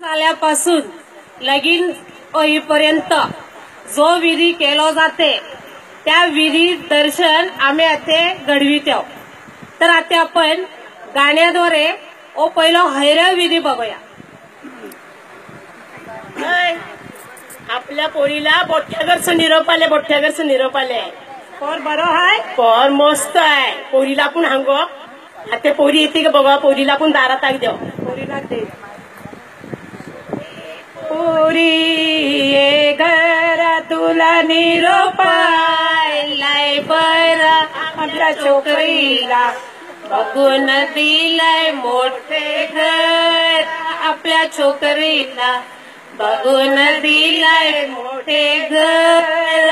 झाल्यापासून लगीन होईपर्यंत जो विधी केलो जाते त्या विधी दर्शन आम्ही आता घडवीत आहोत. तर आता आपण गाण्याद्वारे पहिला हैरव विधी बघूया. आपल्या पोरीला बोठ्यागरचं निरोप आले. पोर बरो हाय, पोर मस्त आहे. पोरीला पण हांगो. आता पोरी येते का बघा, पोरीला पण दारात आग देव. पोरीला दे. पोरी ये घरा तुला निरोपाय बर आपल्या छोकरीला बघून दिलाय मोठे घर. आपल्या छोकरीला बघून दिलाय मोठे घर.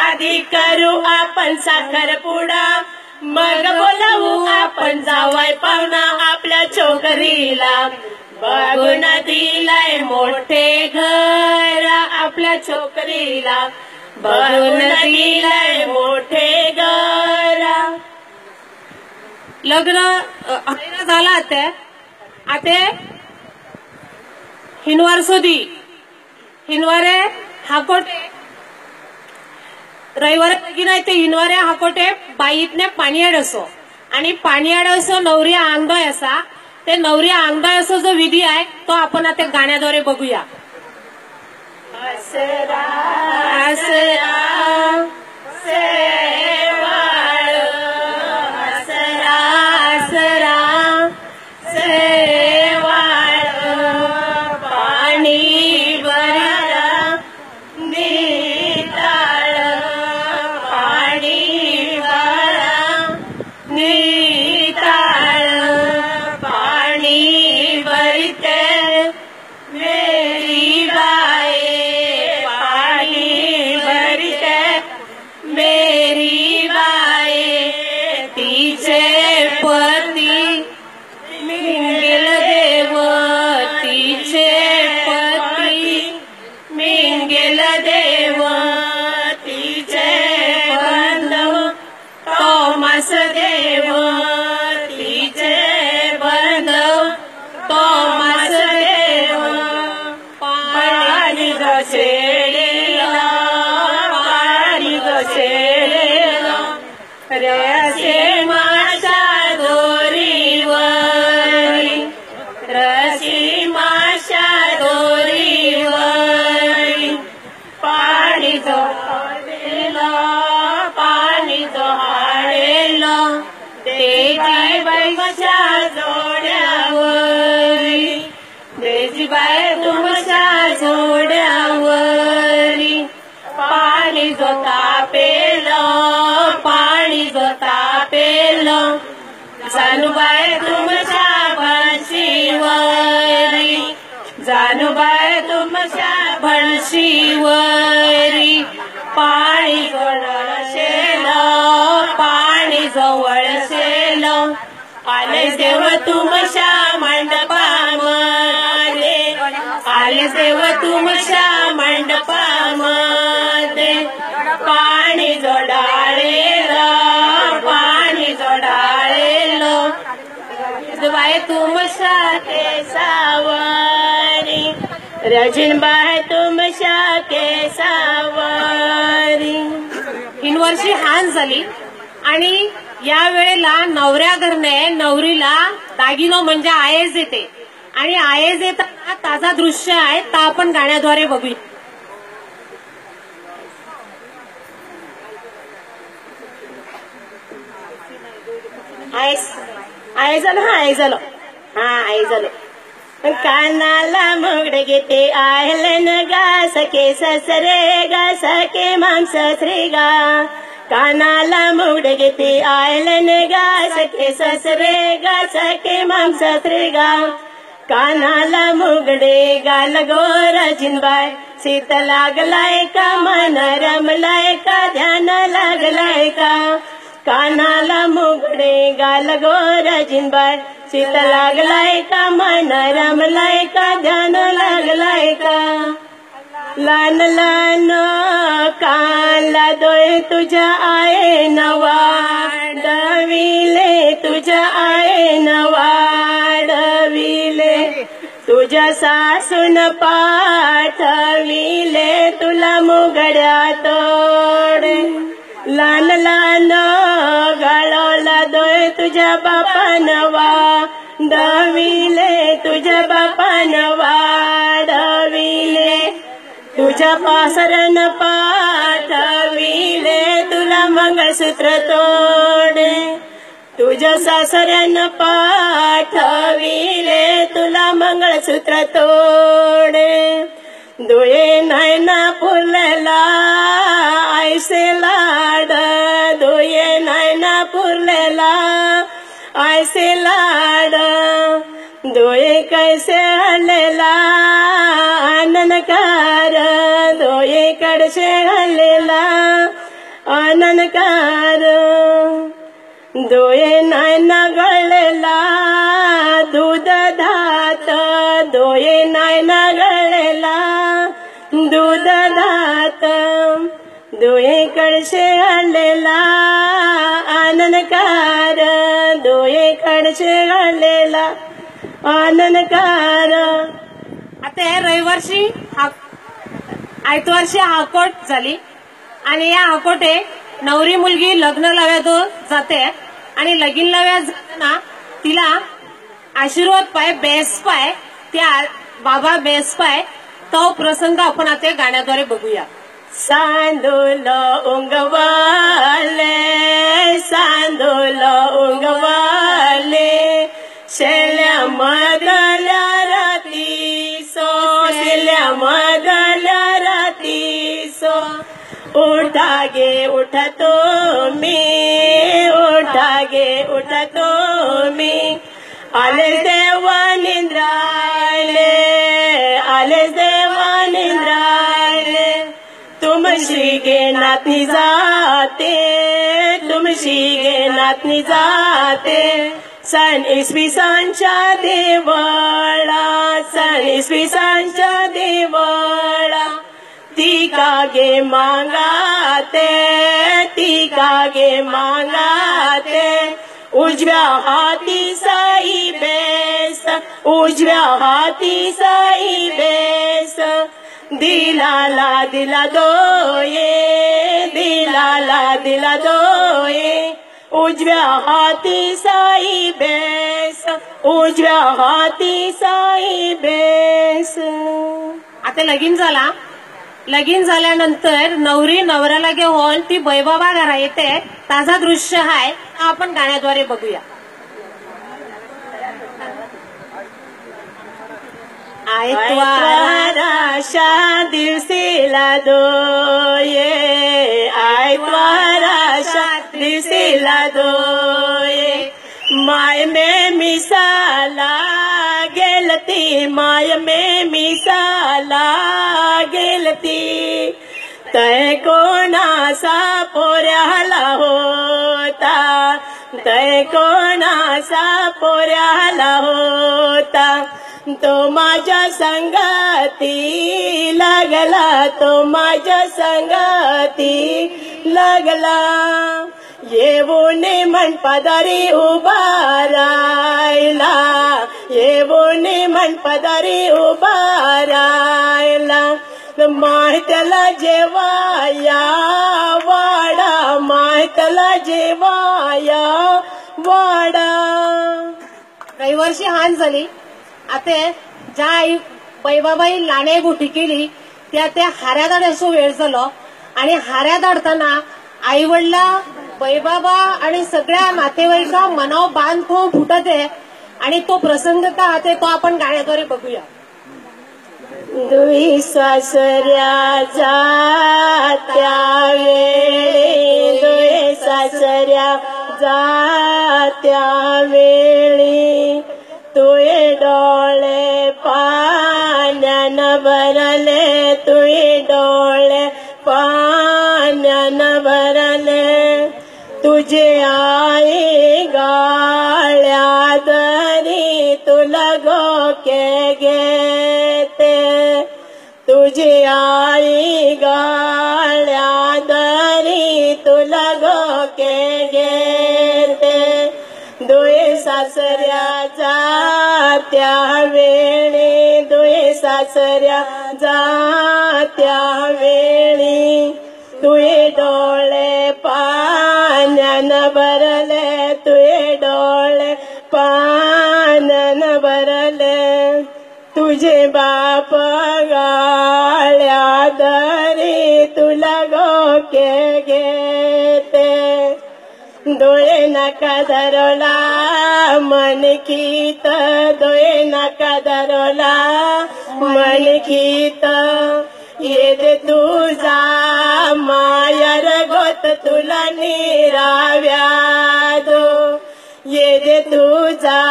आधी करू आपण साखरपुडा, मग बोलावू आपण जावाय पाहुणा. आपल्या छोकरीला बघून दिलाय मोठे घर. आपल्या छोकरीला बघून दिलाय मोठे घर. लग्न झालं आता हिनवार सोदी हिनवारे हाकोटे रविवार लगीन आहे ते हिनवारे हाकोटे बाईतने पाणीयाड असो आणि पाणीयाड असो नवरी आंगदोय असा. ते नवरी आंगदोय असो जो विधी आहे तो आपण आता गाण्याद्वारे बघूया. असरा असरा सेवाळ, असरा असरा सेवाळ. पाणी भरा निताळ, पाणी भरा निताळ. पाणी भरते मेरी बाई, पाणी भरते मेरी बाई. तिचे पती मिंगेल देव, तिचे पती मिंगेल देव. तिचे बंधू तोमास देव, तिचे बंधू तोमास देव. पाणी घसेलेला, पाणी घसेलेला. रसे माशा दोरीवरी, रसी माशा दोरीवरी. पाणी जोहाडेला, पाणी जोहाडेला. देजी बाईच्या जोड्यावरी, देजी बाई तुमच्या जोड्यावरी. पाणी जो तापेलं, पाणी जो तापेलं. जानूबाई तुमच्या भणशीवरी, जानूबाई तुमच्या भणशीवरी. पाणी वळसेलं, पाणी वळसेलं. आले देव तुमच्या मंडपामध्ये, आले देव तुमच्या मंडपामध्ये. पाणी जोडाळेलं, पाणी जोडाळेलं. बाई तुमच्या केसावरी, रजनबाई तुमच्या केसावरी. हिनवर्षी हान झाली आणि या वेळेला नवऱ्या घरने नवरीला दागिनो म्हणजे आयेज देते आणि आयेज देताना ताजा दृश्य आहे तर आपण गाण्याद्वारे बघूया. आय झालं आय झालं. कानाला मुगडे घेते आयलन गा सके ससरे गा सके माम ससरे गा. कानाला मुगडे घेते आयलन गा सके ससरे गा सके माम ससरे गा. कानाला मुगडे गाल गोर जिनबाई. शीत लागलाय का, मन रमलाय का, ध्यान लागलाय का. कानाला मुगडे गाल गोर जिनबाई. शीत लागलाय का, मन रमलाय का, ध्यान लागलाय का. लान लान काला दोय तुझ्या आये नवाडविले, तुझ्या आये नवाडविले. तुझ्या सासून पाठविले तुला मुगड्या तोड लहान लहान गाळवला दोय तुझ्या बापान वाढविले तुझ्या बापान वाढविले तुझ्या पासरण पाठविले तुला मंगळसूत्र तोडे तुझ्या सासऱ्यानं पाठविले तुला मंगळसूत्र तोडे दोये नैना पुरलेला ऐसे लाड दोये नैना पुरलेला ऐसे लाड दोये कैसे हल्लेला आनंदकार दोये कडसे हल्लेला आनंदकार दोये नैना गळलेला दूध धात दोये नैना गळलेला दूध धात दोये कडसे हल्लेला आनंदकार दोये कडसे हल्लेला आनंदकार. आता रविवारची आयतवारची हाकोट झाली आणि या हाकोटे नवरी मुलगी लग्न लव्यात जाते आणि लगीन लव्यात जाताना तिला आशीर्वाद पाय बेस पाय त्या बाबा बेस पाय तो प्रसंग आपण आता गाण्याद्वारे बघूया. सांदोल उंगवाले सांदोल उंगवाले शेल्या मदल्या राती सो शेल्या मदल्या राती सो उठा गे उठतो मी उठा गे उठतो मी आले देवा निंद्रायले आले देवा निंद्रायले तुमशी गे नातनी जाते तुमशी गे नातनी जाते सन इसवी सांच्या देवळा सन इसवी सांच्या देवळा ती कागे मागाते ती कागे मागाते उजव्या हाती साई बेस उजव्या हाती साई बेस दिलाला दिला दोये दिलाला दिला दोये उजव्या हाती साई बेस उजव्या हाती साई बेस. आता लगीन झाला लगीन झाल्यानंतर नवरी नवऱ्याला घेऊन ती बैबाबा घरा येते ताजा दृश्य आहे आपण गाण्याद्वारे बघूया. आयतवाराशा दिवशीला दोये आयतवाराशा दिवशीला दोये माय में मिसाला गेलती माय में मिसाला गेलती तय कोणासा पोऱ्याला होता तय कोणासा पोऱ्याला होता तो माझ्या संगती लागला तो माझ्या संगती लागला येऊन मंडपदारी उभा राहिला येऊन मंडपदारी उभा राहिला माहितला जेवाया वाडा माहितला जेवाया वाडा. रविवारची हान झाली. आता ज्या आई बैबाबाई लाणे गोठी केली त्या हाऱ्या दाड्याचो वेळ झालो आणि हाऱ्या दाडताना आई वडला बैबाबा आणि सगळ्या नातेवाईका मनाव बांध तो फुटते आणि तो प्रसंग का आहे तो आपण गाण्याद्वारे बघूया. दुई सासऱ्या जात्या वेळी दुई सासऱ्या जात्या वेळी तुये डोळे पाण्यानं भरले तुये डोळे पाण्यानं भरले तुझे आई गाळ्या दरी तुला गोके घेते तुझी आई गाळ्या दरी तुला गोके घेते. दोय सासऱ्या जात्या वेळी तुये सासऱ्या जात्या वेळी तुये डोळे पाण्यान भरले तुये डोळे पाण्यान भरले तुझे बाप गाळ्या दरी तुला गोके घेते डोळे नका धरला मनकीत डोळे नका धरला मनकीत ये दे तुझा मायर गोत तुला निराव्यादो ये दे तुझा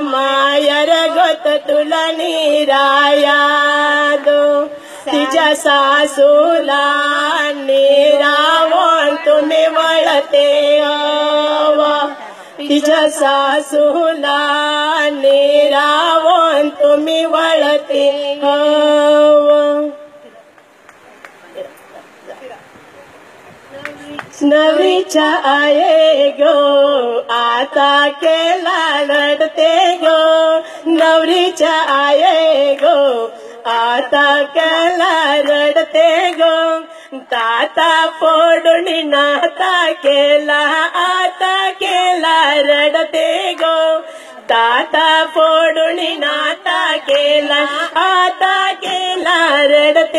मायर गोत तुला निरायादो तिच्या सासूला निरावण तुम्ही वळते तिच्या सासूला निरावण तुम्ही वळते नवरीच्या आये गो आता केला रडते गो नवरीच्या आये गो आता केला रडते गो ताता फोडून नाता केला आता केला रडते गो ताता फोडून नाता केला आता केला रडते